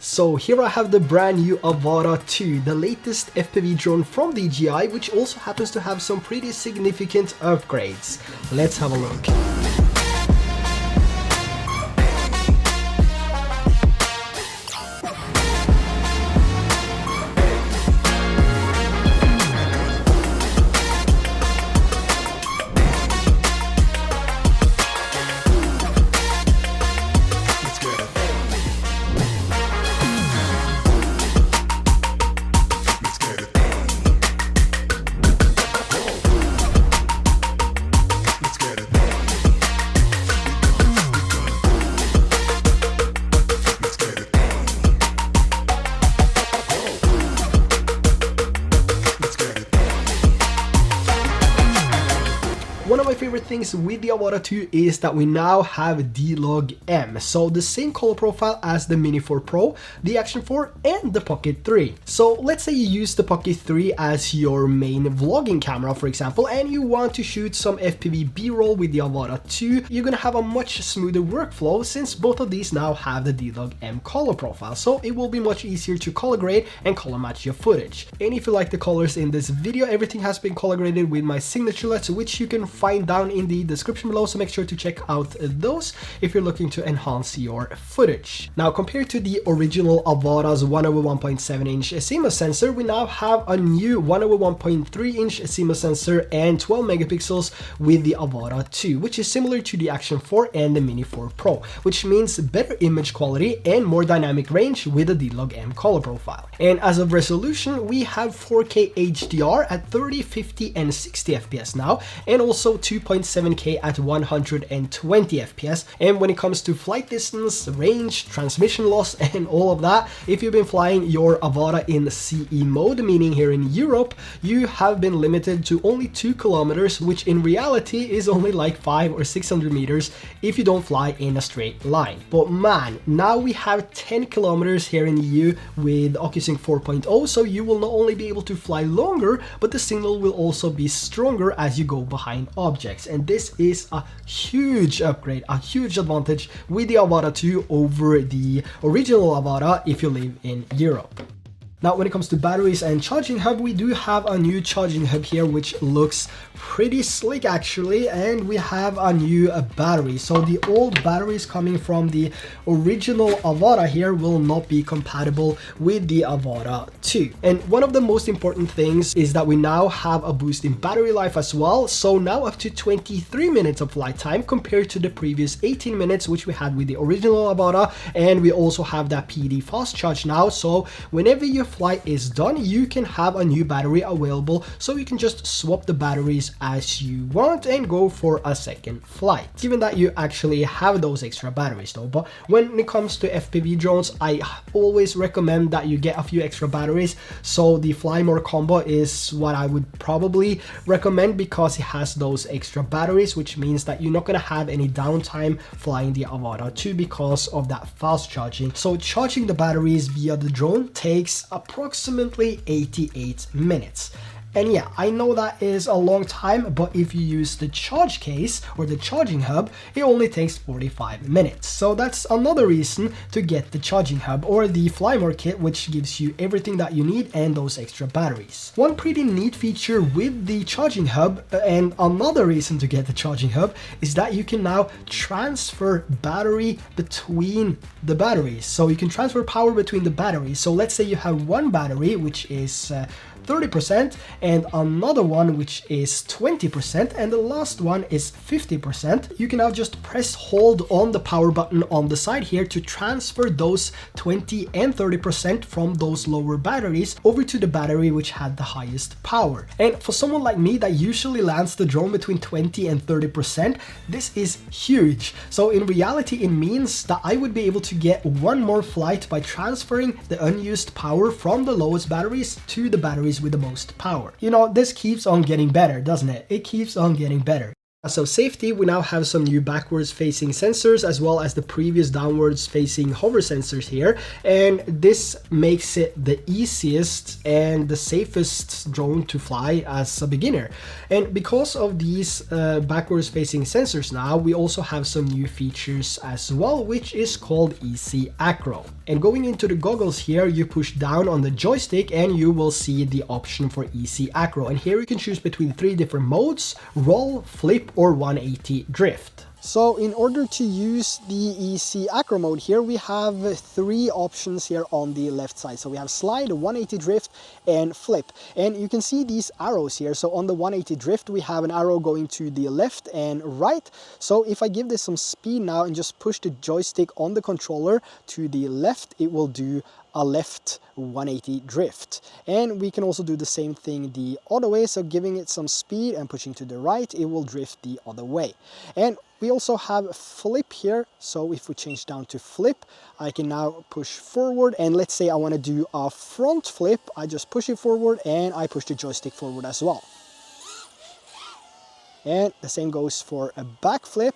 So here I have the brand new Avata 2, the latest FPV drone from DJI, which also happens to have some pretty significant upgrades. Let's have a look. One of my favorite things with the Avata 2 is that we now have D-Log M, so the same color profile as the Mini 4 Pro, the Action 4 and the Pocket 3. So let's say you use the Pocket 3 as your main vlogging camera, for example, and you want to shoot some FPV B-roll with the Avata 2, you're gonna have a much smoother workflow since both of these now have the D-Log M color profile, so it will be much easier to color grade and color match your footage. And if you like the colors in this video, everything has been color graded with my Signature LUTs, which you can find down in the description below, so make sure to check out those if you're looking to enhance your footage. Now, compared to the original Avata's 1/1.7-inch CMOS sensor, we now have a new 1/1.3-inch CMOS sensor and 12 megapixels with the Avata 2, which is similar to the Action 4 and the Mini 4 Pro, which means better image quality and more dynamic range with the D-Log M color profile. And as of resolution, we have 4K HDR at 30, 50 and 60 FPS now, and also 2.7K at 120 FPS. And when it comes to flight distance, range, transmission loss and all of that, if you've been flying your Avata in CE mode, meaning here in Europe, you have been limited to only 2 kilometers, which in reality is only like 500 or 600 meters if you don't fly in a straight line. But man, now we have 10 kilometers here in the EU with OcuSync 4.0, so you will not only be able to fly longer, but the signal will also be stronger as you go behind objects. And this is a huge upgrade, a huge advantage with the Avata 2 over the original Avata if you live in Europe. Now, when it comes to batteries and charging hub, we do have a new charging hub here, which looks pretty slick actually, and we have a new battery. So the old batteries coming from the original Avata here will not be compatible with the Avata 2. And one of the most important things is that we now have a boost in battery life as well. So now up to 23 minutes of flight time compared to the previous 18 minutes, which we had with the original Avata. And we also have that PD fast charge now. So whenever your flight is done, you can have a new battery available, so you can just swap the batteries as you want and go for a second flight, given that you actually have those extra batteries though. But when it comes to FPV drones, I always recommend that you get a few extra batteries, so the Fly More combo is what I would probably recommend because it has those extra batteries, which means that you're not going to have any downtime flying the Avata 2 because of that fast charging. So charging the batteries via the drone takes approximately 88 minutes. And yeah, I know that is a long time, but if you use the charge case or the charging hub, it only takes 45 minutes. So that's another reason to get the charging hub or the Flymore kit, which gives you everything that you need and those extra batteries. One pretty neat feature with the charging hub, and another reason to get the charging hub, is that you can now transfer battery between the batteries. So you can transfer power between the batteries. So let's say you have one battery, which is 30%, and another one which is 20%, and the last one is 50%. You can now just press hold on the power button on the side here to transfer those 20 and 30% from those lower batteries over to the battery which had the highest power. And for someone like me that usually lands the drone between 20 and 30%, this is huge. So in reality, it means that I would be able to get one more flight by transferring the unused power from the lowest batteries to the batteries with the most power. You know, this keeps on getting better, doesn't it? It keeps on getting better. So safety, we now have some new backwards facing sensors as well as the previous downwards facing hover sensors here, and this makes it the easiest and the safest drone to fly as a beginner. And because of these backwards facing sensors now, we also have some new features as well, which is called Easy Acro. And going into the goggles here, you push down on the joystick and you will see the option for Easy Acro, and here you can choose between 3 different modes: roll, flip, or 180 drift. So in order to use the Easy Acro mode here, we have 3 options here on the left side. So we have slide, 180 drift, and flip. And you can see these arrows here. So on the 180 drift, we have an arrow going to the left and right. So if I give this some speed now and just push the joystick on the controller to the left, it will do a left 180 drift. And we can also do the same thing the other way. So giving it some speed and pushing to the right, it will drift the other way. And we also have flip here. So if we change down to flip, I can now push forward, and let's say I want to do a front flip, I just push it forward and I push the joystick forward as well. And the same goes for a back flip.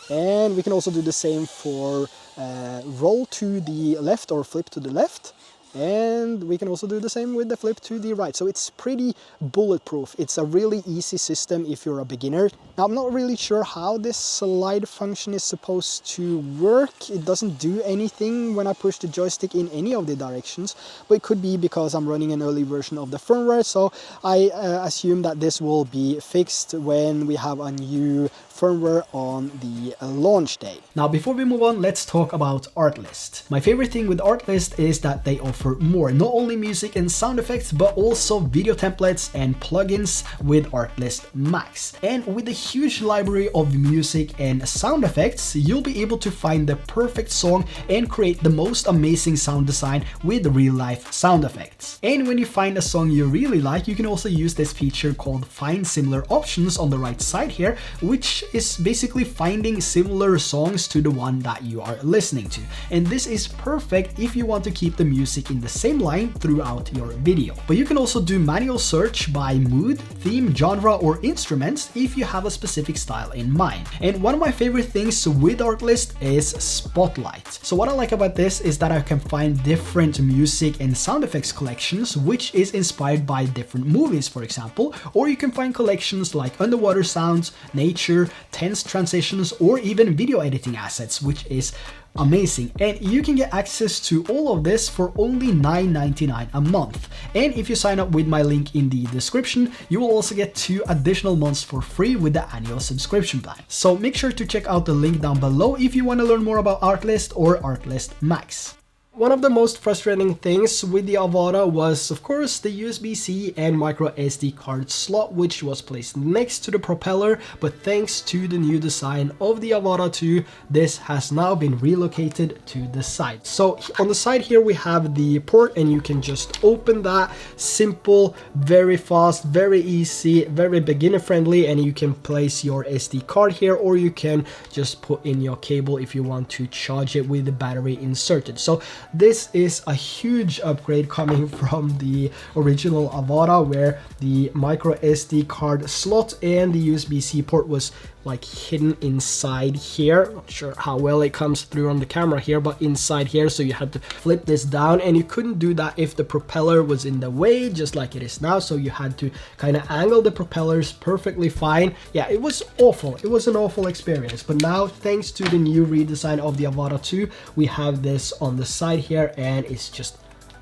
And we can also do the same for roll to the left or flip to the left. And we can also do the same with the flip to the right. So it's pretty bulletproof. It's a really easy system if you're a beginner. Now, I'm not really sure how this slide function is supposed to work. It doesn't do anything when I push the joystick in any of the directions, but it could be because I'm running an early version of the firmware. So I assume that this will be fixed when we have a new firmware on the launch day. Now, before we move on, let's talk about Artlist. My favorite thing with Artlist is that they offer more, not only music and sound effects, but also video templates and plugins with Artlist Max. And with a huge library of music and sound effects, you'll be able to find the perfect song and create the most amazing sound design with real-life sound effects. And when you find a song you really like, you can also use this feature called Find Similar Options on the right side here, which is basically finding similar songs to the one that you are listening to. And this is perfect if you want to keep the music in the same line throughout your video. But you can also do manual search by mood, theme, genre, or instruments if you have a specific style in mind. And one of my favorite things with Artlist is Spotlight. So what I like about this is that I can find different music and sound effects collections which is inspired by different movies, for example, or you can find collections like underwater sounds, nature, tense transitions, or even video editing assets, which is amazing. And you can get access to all of this for only $9.99 a month. And if you sign up with my link in the description, you will also get 2 additional months for free with the annual subscription plan. So make sure to check out the link down below if you want to learn more about Artlist or Artlist Max. One of the most frustrating things with the Avata was, of course, the USB-C and micro SD card slot, which was placed next to the propeller, but thanks to the new design of the Avata 2, this has now been relocated to the side. So on the side here, we have the port, and you can just open that. Simple, very fast, very easy, very beginner friendly, and you can place your SD card here, or you can just put in your cable if you want to charge it with the battery inserted. So this is a huge upgrade coming from the original Avata, where the micro SD card slot and the USB-C port was like hidden inside here. Not sure how well it comes through on the camera here, but inside here, so you had to flip this down, and you couldn't do that if the propeller was in the way, just like it is now. So you had to kind of angle the propellers perfectly fine. Yeah, it was awful. It was an awful experience. But now, thanks to the new redesign of the Avata 2, we have this on the side here, and it's just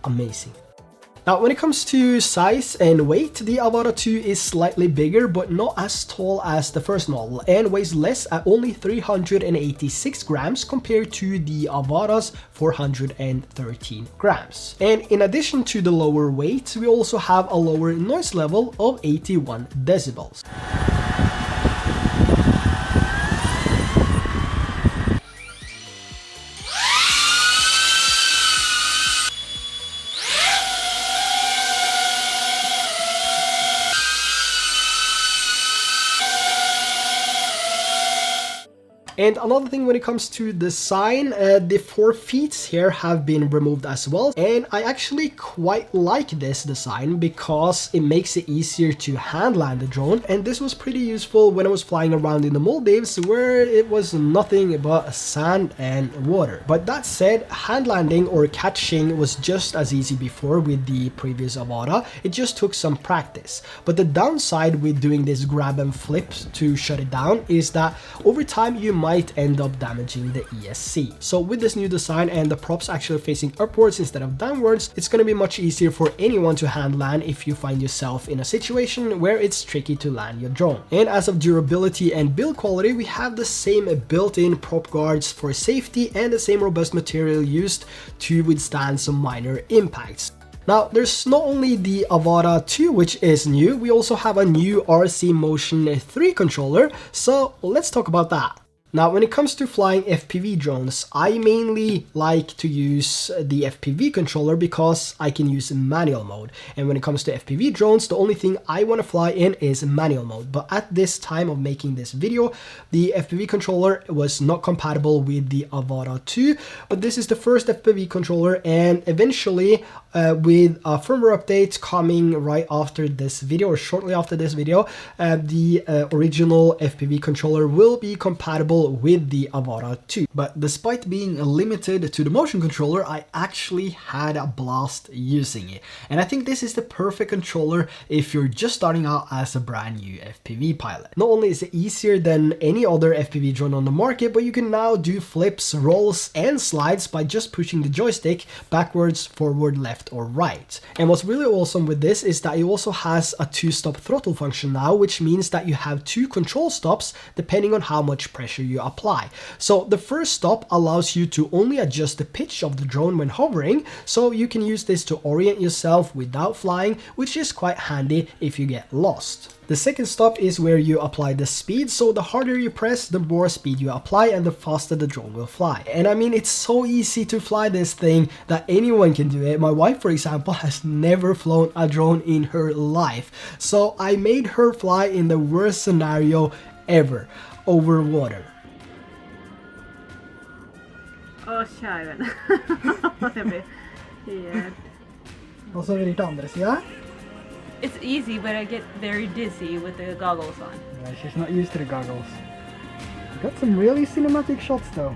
amazing. Now, when it comes to size and weight, the Avata 2 is slightly bigger, but not as tall as the first model, and weighs less at only 386 grams compared to the Avata's 413 grams. And in addition to the lower weight, we also have a lower noise level of 81 decibels. And another thing when it comes to design, the 4 feet here have been removed as well. And I actually quite like this design because it makes it easier to hand land the drone. And this was pretty useful when I was flying around in the Maldives where it was nothing but sand and water. But that said, hand landing or catching was just as easy before with the previous Avata. It just took some practice. But the downside with doing this grab and flip to shut it down is that over time you might end up damaging the ESC. So with this new design and the props actually facing upwards instead of downwards, it's going to be much easier for anyone to hand land if you find yourself in a situation where it's tricky to land your drone. And as of durability and build quality, we have the same built-in prop guards for safety and the same robust material used to withstand some minor impacts. Now, there's not only the Avata 2 which is new, we also have a new RC Motion 3 controller, so let's talk about that. Now, when it comes to flying FPV drones, I mainly like to use the FPV controller because I can use manual mode. And when it comes to FPV drones, the only thing I want to fly in is manual mode. But at this time of making this video, the FPV controller was not compatible with the Avata 2. But this is the first FPV controller, and eventually with a firmware update coming right after this video or shortly after this video, the original FPV controller will be compatible with the Avata 2. But despite being limited to the motion controller, I actually had a blast using it. And I think this is the perfect controller if you're just starting out as a brand new FPV pilot. Not only is it easier than any other FPV drone on the market, but you can now do flips, rolls, and slides by just pushing the joystick backwards, forward, left, or right. And what's really awesome with this is that it also has a 2-stop throttle function now, which means that you have 2 control stops depending on how much pressure you apply. So the first stop allows you to only adjust the pitch of the drone when hovering, so you can use this to orient yourself without flying, which is quite handy if you get lost. The second stop is where you apply the speed, so the harder you press, the more speed you apply and the faster the drone will fly. And I mean, it's so easy to fly this thing that anyone can do it. My wife, for example, has never flown a drone in her life, so I made her fly in the worst scenario ever, over water. Åh, käre vän. Det blir helt... Och så är det andra sidan. It's easy, but I get very dizzy with the goggles on. Yeah, she's not used to the goggles. You got some really cinematic shots though.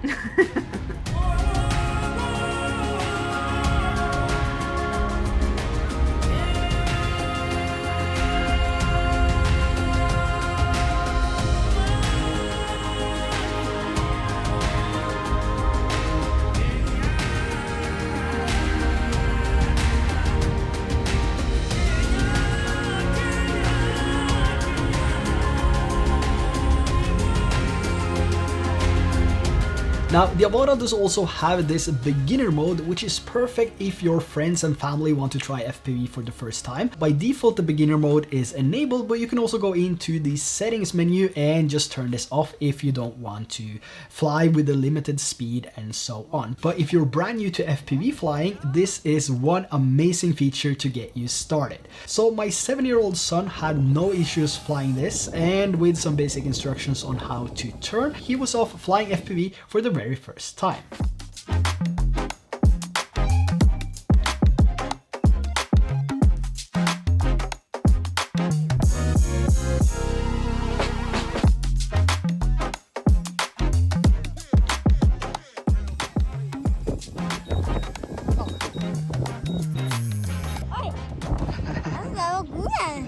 Now, the Avata does also have this beginner mode, which is perfect if your friends and family want to try FPV for the first time. By default, the beginner mode is enabled, but you can also go into the settings menu and just turn this off if you don't want to fly with a limited speed and so on. But if you're brand new to FPV flying, this is one amazing feature to get you started. So my 7-year-old son had no issues flying this, and with some basic instructions on how to turn, he was off flying FPV for the very first time.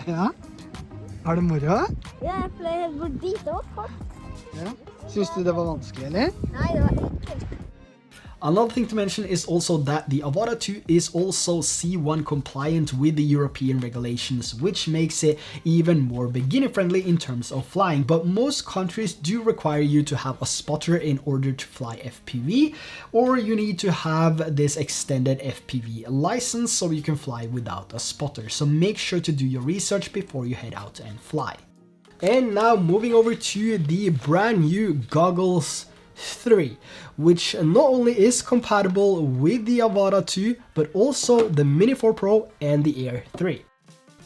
Ja, har du moro? Ja, jeg fløy helt bort dit også. Ja. Syns du det var vanskelig, eller? Nei, det var enkelt. Another thing to mention is also that the Avata 2 is also C1 compliant with the European regulations, which makes it even more beginner friendly in terms of flying. But most countries do require you to have a spotter in order to fly FPV, or you need to have this extended FPV license so you can fly without a spotter. So make sure to do your research before you head out and fly. And now moving over to the brand new Goggles 3, which not only is compatible with the Avata 2, but also the Mini 4 Pro and the Air 3.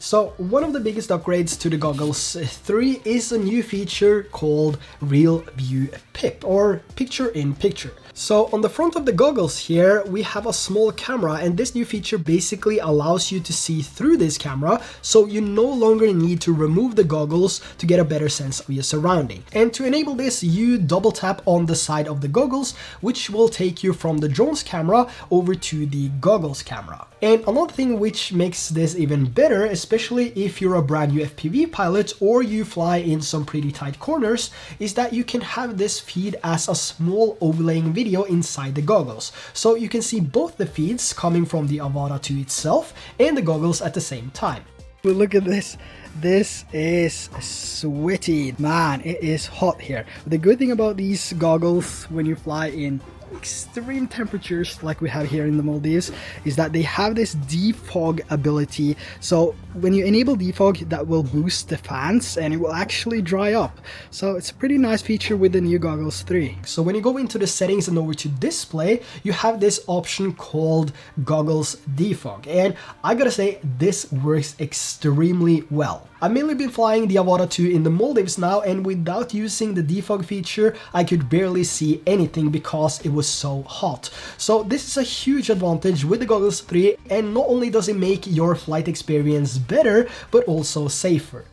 So one of the biggest upgrades to the Goggles 3 is a new feature called Real View PIP, or Picture in Picture. So on the front of the goggles here, we have a small camera, and this new feature basically allows you to see through this camera, so you no longer need to remove the goggles to get a better sense of your surrounding. And to enable this, you double tap on the side of the goggles, which will take you from the drone's camera over to the goggles camera. And another thing which makes this even better, especially if you're a brand new FPV pilot or you fly in some pretty tight corners, is that you can have this feed as a small overlaying video inside the goggles. So you can see both the feeds coming from the Avata 2 itself and the goggles at the same time. But look at this. This is sweaty. Man, it is hot here. The good thing about these goggles when you fly in extreme temperatures like we have here in the Maldives is that they have this defog ability. So when you enable defog, that will boost the fans and it will actually dry up. So it's a pretty nice feature with the new Goggles 3. So when you go into the settings and over to display, you have this option called Goggles Defog, and I gotta say this works extremely well. I've mainly been flying the Avata 2 in the Maldives now, and without using the defog feature, I could barely see anything because it was so hot. So this is a huge advantage with the Goggles 3, and not only does it make your flight experience better, but also safer.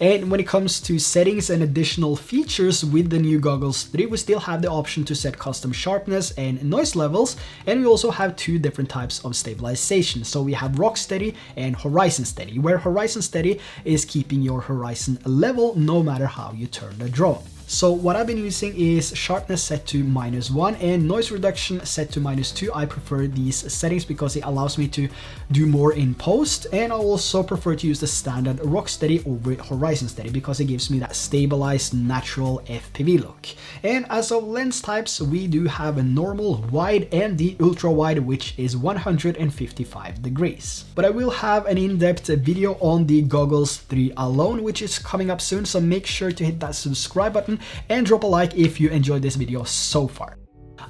And when it comes to settings and additional features with the new Goggles 3, we still have the option to set custom sharpness and noise levels, and we also have two different types of stabilization. So we have Rock Steady and Horizon Steady, where Horizon Steady is keeping your horizon level no matter how you turn the drone. So what I've been using is sharpness set to -1 and noise reduction set to -2. I prefer these settings because it allows me to do more in post, and I also prefer to use the standard Rock Steady over Horizon Steady because it gives me that stabilized natural FPV look. And as of lens types, we do have a normal, wide, and the ultra wide, which is 155 degrees. But I will have an in-depth video on the Goggles 3 alone, which is coming up soon, so make sure to hit that subscribe button and drop a like if you enjoyed this video so far.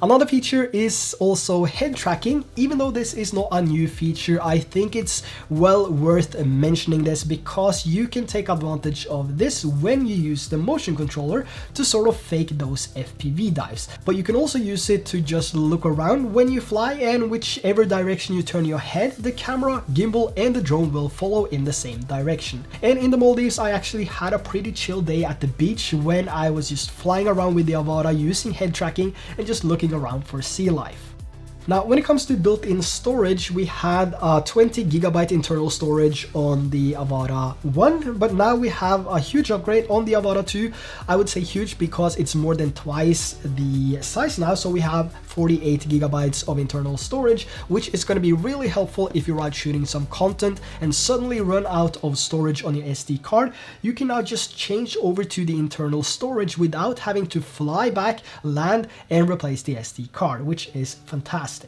Another feature is also head tracking. Even though this is not a new feature, I think it's well worth mentioning this because you can take advantage of this when you use the motion controller to sort of fake those FPV dives. But you can also use it to just look around when you fly, and whichever direction you turn your head, the camera, gimbal, and the drone will follow in the same direction. And in the Maldives, I actually had a pretty chill day at the beach when I was just flying around with the Avata using head tracking and just looking around for sea life. Now, when it comes to built-in storage, we had 20 gigabyte internal storage on the Avata 1, but now we have a huge upgrade on the Avata 2. I would say huge because it's more than twice the size now, so we have 48 gigabytes of internal storage, which is going to be really helpful if you're out shooting some content and suddenly run out of storage on your SD card. You can now just change over to the internal storage without having to fly back, land, and replace the SD card, which is fantastic.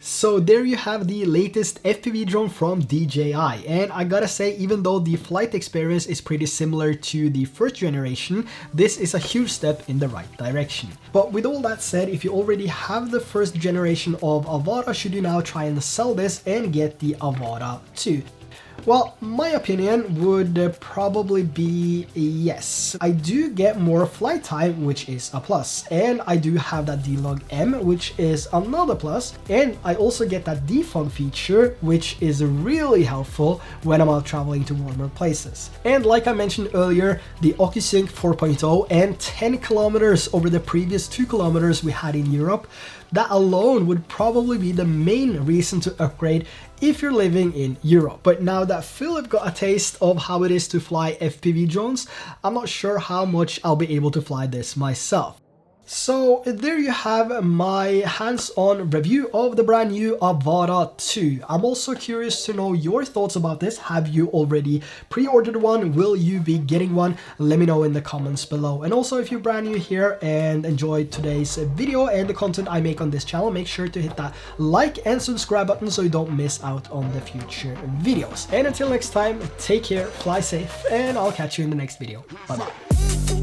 So there you have the latest FPV drone from DJI, and I gotta say, even though the flight experience is pretty similar to the first generation, this is a huge step in the right direction. But with all that said, if you already have the first generation of Avata, should you now try and sell this and get the Avata 2? Well, my opinion would probably be yes. I do get more flight time, which is a plus, and I do have that D-Log M, which is another plus, and I also get that defog feature, which is really helpful when I'm out traveling to warmer places. And like I mentioned earlier, the OcuSync 4.0 and 10 kilometers over the previous 2 kilometers we had in Europe, that alone would probably be the main reason to upgrade if you're living in Europe. But now that Philip got a taste of how it is to fly FPV drones, I'm not sure how much I'll be able to fly this myself. So there you have my hands-on review of the brand new Avata 2. I'm also curious to know your thoughts about this. Have you already pre-ordered one? Will you be getting one? Let me know in the comments below. And also, if you're brand new here and enjoyed today's video and the content I make on this channel, make sure to hit that like and subscribe button so you don't miss out on the future videos. And until next time, take care, fly safe, and I'll catch you in the next video. Bye bye.